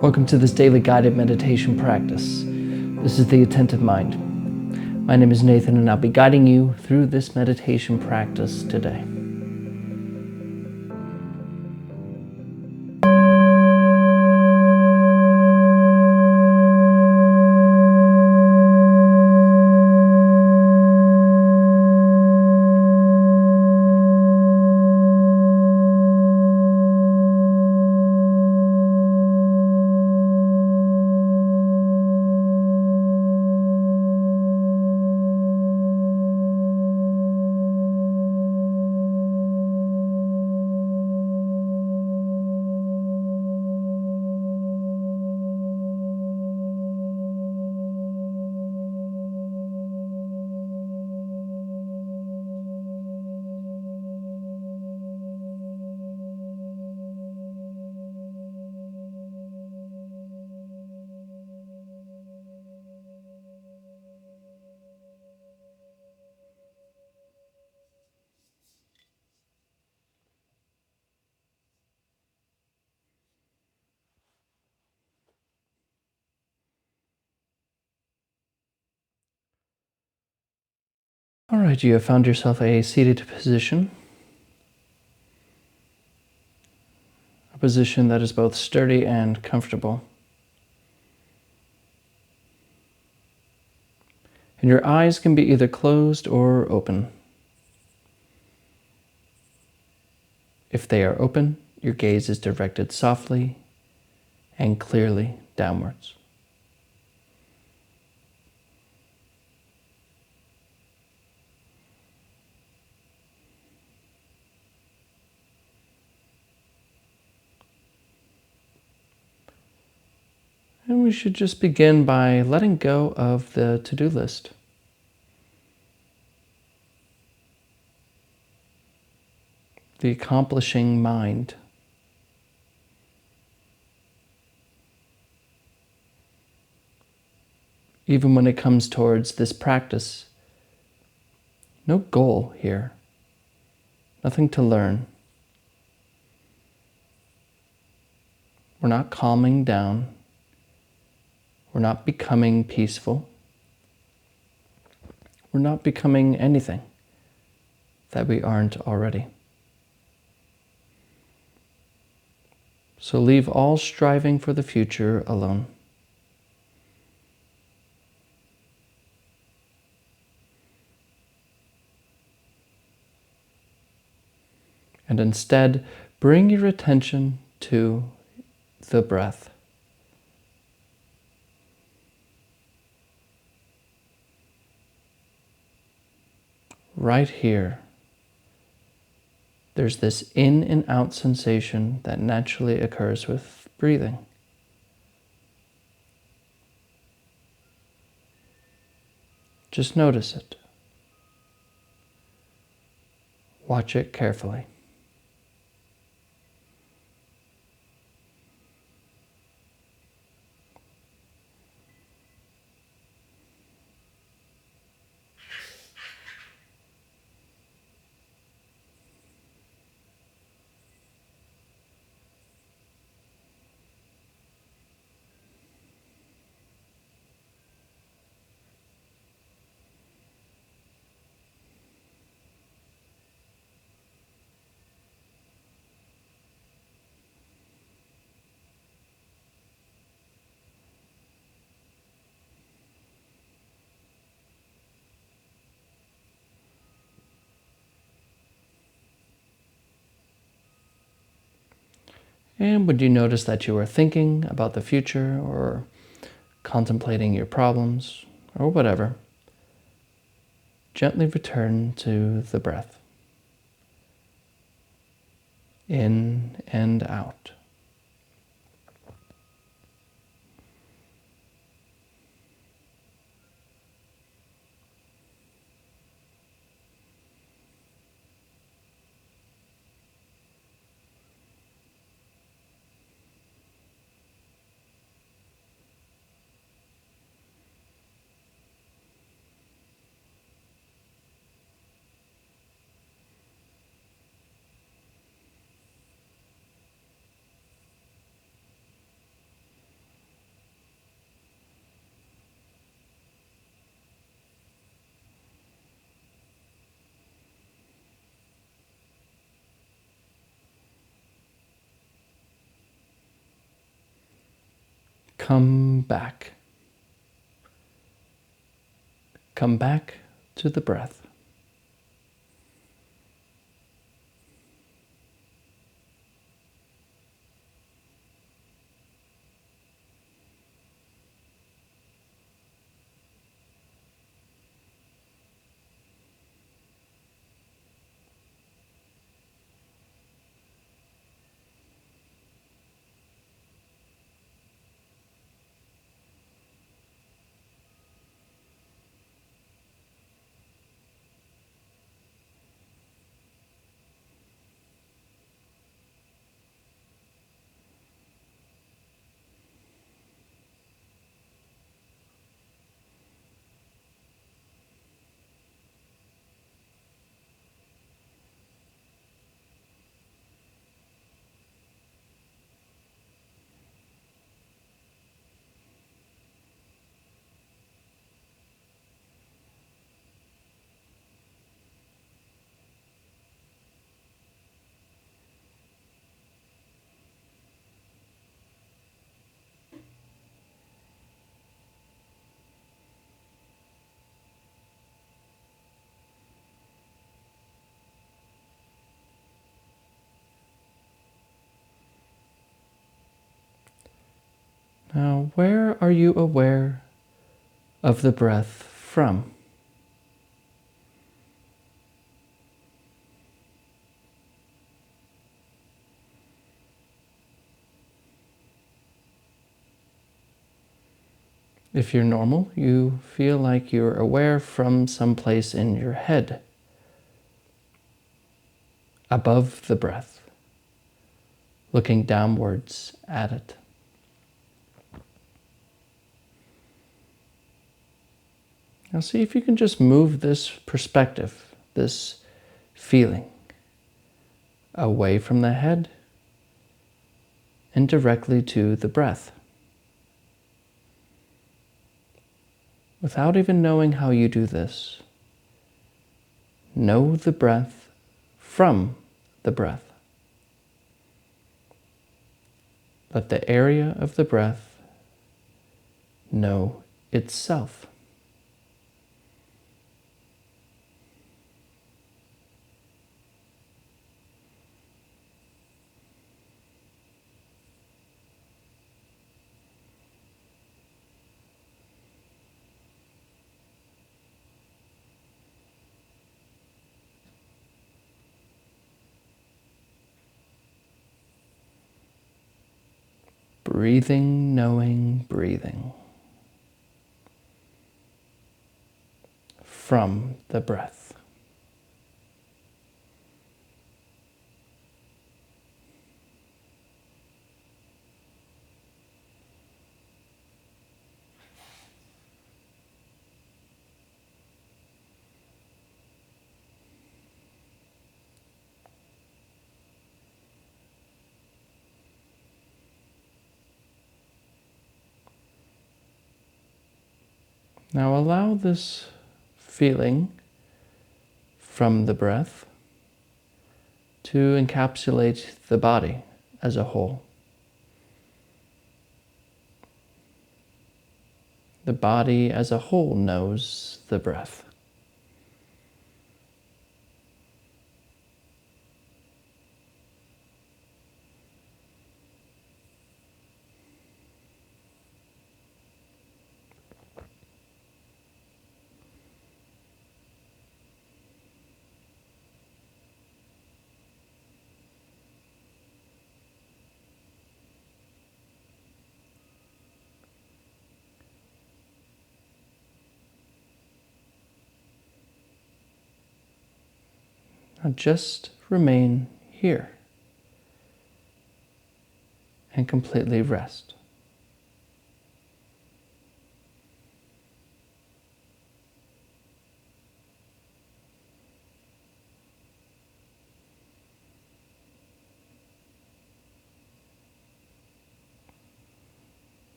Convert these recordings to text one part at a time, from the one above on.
Welcome to this daily guided meditation practice. This is the Attentive Mind. My name is Nathan, and I'll be guiding you through this meditation practice today. All right, you have found yourself a seated position. A position that is both sturdy and comfortable. And your eyes can be either closed or open. If they are open, your gaze is directed softly and clearly downwards. And we should just begin by letting go of the to-do list. The accomplishing mind. Even when it comes towards this practice, no goal here, nothing to learn. We're not calming down. We're not becoming peaceful. We're not becoming anything that we aren't already. So leave all striving for the future alone. And instead, bring your attention to the breath. Right here, there's this in and out sensation that naturally occurs with breathing. Just notice it. Watch it carefully. And would you notice that you are thinking about the future or contemplating your problems or whatever, gently return to the breath. In and out. come back. Come back to the breath. Now, where are you aware of the breath from? If you're normal, you feel like you're aware from someplace in your head, above the breath, looking downwards at it. Now see if you can just move this perspective, this feeling, away from the head and directly to the breath. Without even knowing how you do this, know the breath from the breath. Let the area of the breath know itself. Breathing, knowing, breathing. From the breath. Now allow this feeling from the breath to encapsulate the body as a whole. The body as a whole knows the breath. Now just remain here and completely rest.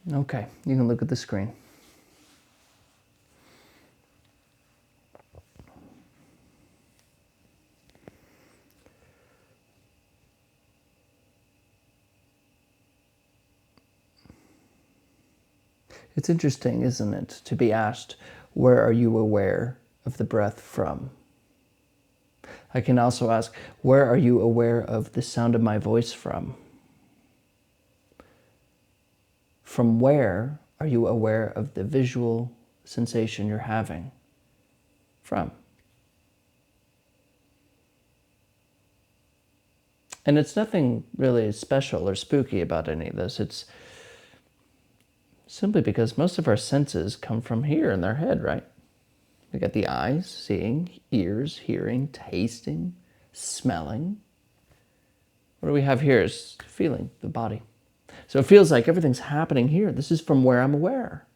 Okay, you can look at the screen. It's interesting, isn't it, to be asked, where are you aware of the breath from? I can also ask, where are you aware of the sound of my voice from? From where are you aware of the visual sensation you're having from? And it's nothing really special or spooky about any of this. It's simply because most of our senses come from here in our head, right? We got the eyes, seeing, ears, hearing, tasting, smelling. What do we have here is feeling, the body. So it feels like everything's happening here. This is from where I'm aware.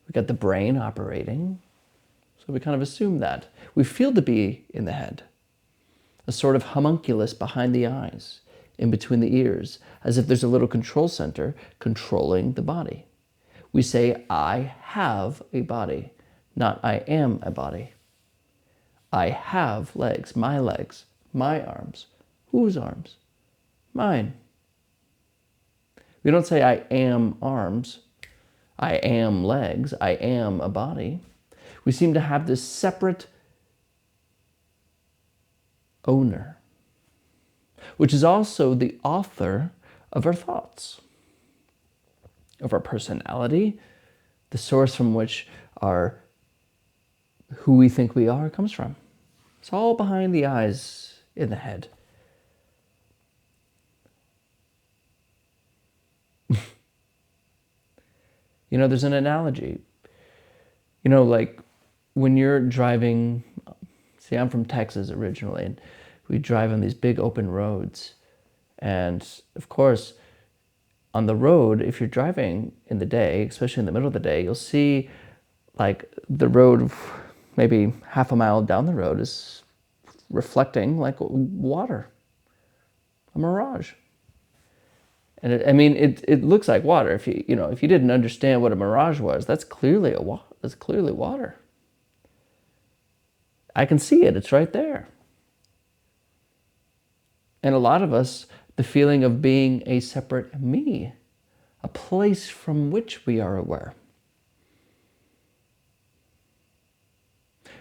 We got the brain operating. So we kind of assume that. We feel to be in the head, a sort of homunculus behind the eyes, in between the ears, as if there's a little control center controlling the body. We say, I have a body, not I am a body. I have legs, my arms. Whose arms? Mine. We don't say I am arms, I am legs, I am a body. We seem to have this separate owner, which is also the author of our thoughts, of our personality, the source from which who we think we are comes from. It's all behind the eyes in the head. There's an analogy. Like when you're driving, see, I'm from Texas originally, and we drive on these big open roads. And of course, on the road, if you're driving in the day, especially in the middle of the day, you'll see like the road, maybe half a mile down the road, is reflecting like water, a mirage. And it looks like water. If you didn't understand what a mirage was, that's clearly water. I can see it. It's right there. And a lot of us, the feeling of being a separate me, a place from which we are aware.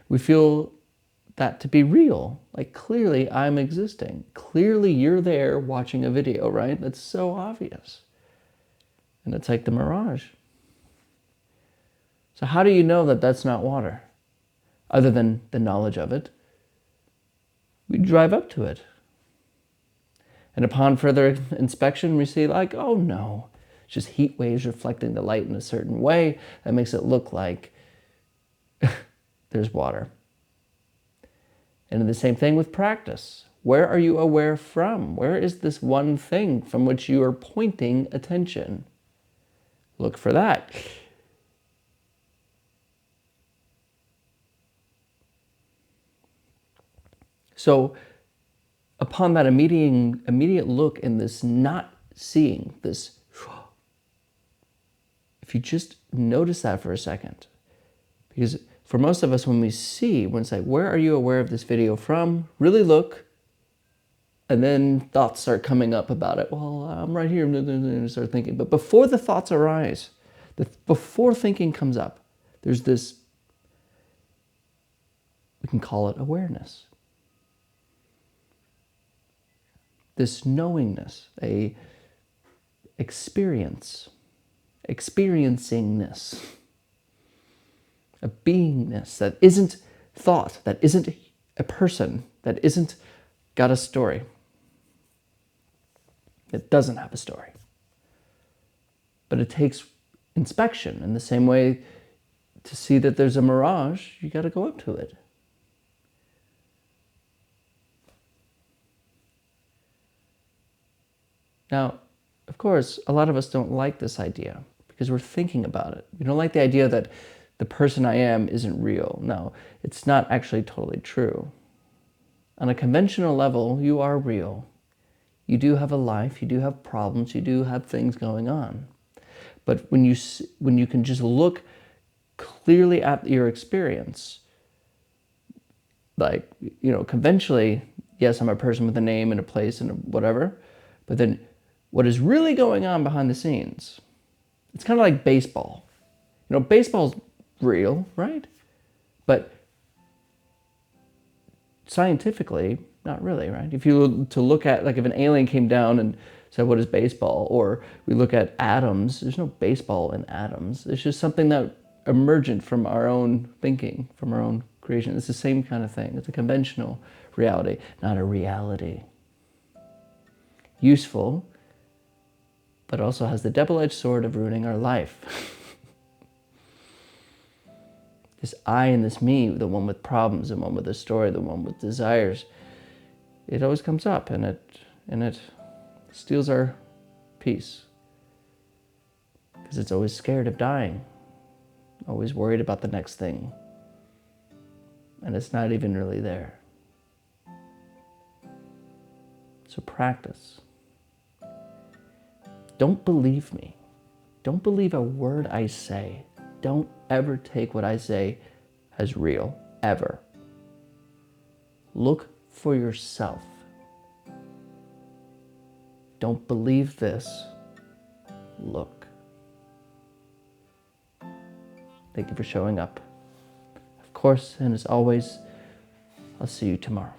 We feel that to be real. Like, clearly I'm existing. Clearly you're there watching a video, right? That's so obvious. And it's like the mirage. So how do you know that that's not water? Other than the knowledge of it, we drive up to it. And upon further inspection, we see like, oh no, it's just heat waves reflecting the light in a certain way that makes it look like there's water. And the same thing with practice. Where are you aware from? Where is this one thing from which you are pointing attention? Look for that. So upon that immediate look in this not seeing, this, if you just notice that for a second, because for most of us, when it's like, where are you aware of this video from? Really look, and then thoughts start coming up about it. Well, I'm right here, and start thinking. But before the thoughts arise, before thinking comes up, there's this, we can call it awareness. This knowingness, a experiencingness, a beingness that isn't thought, that isn't a person, that isn't got a story. It doesn't have a story. But it takes inspection. In the same way, to see that there's a mirage, you got to go up to it. Now, of course, a lot of us don't like this idea because we're thinking about it. We don't like the idea that the person I am isn't real. No, it's not actually totally true. On a conventional level, you are real. You do have a life, you do have problems, you do have things going on. But when you can just look clearly at your experience, like, conventionally, yes, I'm a person with a name and a place and whatever, but then what is really going on behind the scenes? It's kind of like baseball. Baseball's real, right? But scientifically, not really, right? If you to look at, like, if an alien came down and said, what is baseball? Or we look at atoms, there's no baseball in atoms. It's just something that emergent from our own thinking, from our own creation. It's the same kind of thing. It's a conventional reality, not a reality. Useful, but also has the double-edged sword of ruining our life. This I and this me, the one with problems, the one with a story, the one with desires, it always comes up, and it steals our peace. Because it's always scared of dying, always worried about the next thing. And it's not even really there. So practice. Don't believe me. Don't believe a word I say. Don't ever take what I say as real, ever. Look for yourself. Don't believe this. Look. Thank you for showing up. Of course, and as always, I'll see you tomorrow.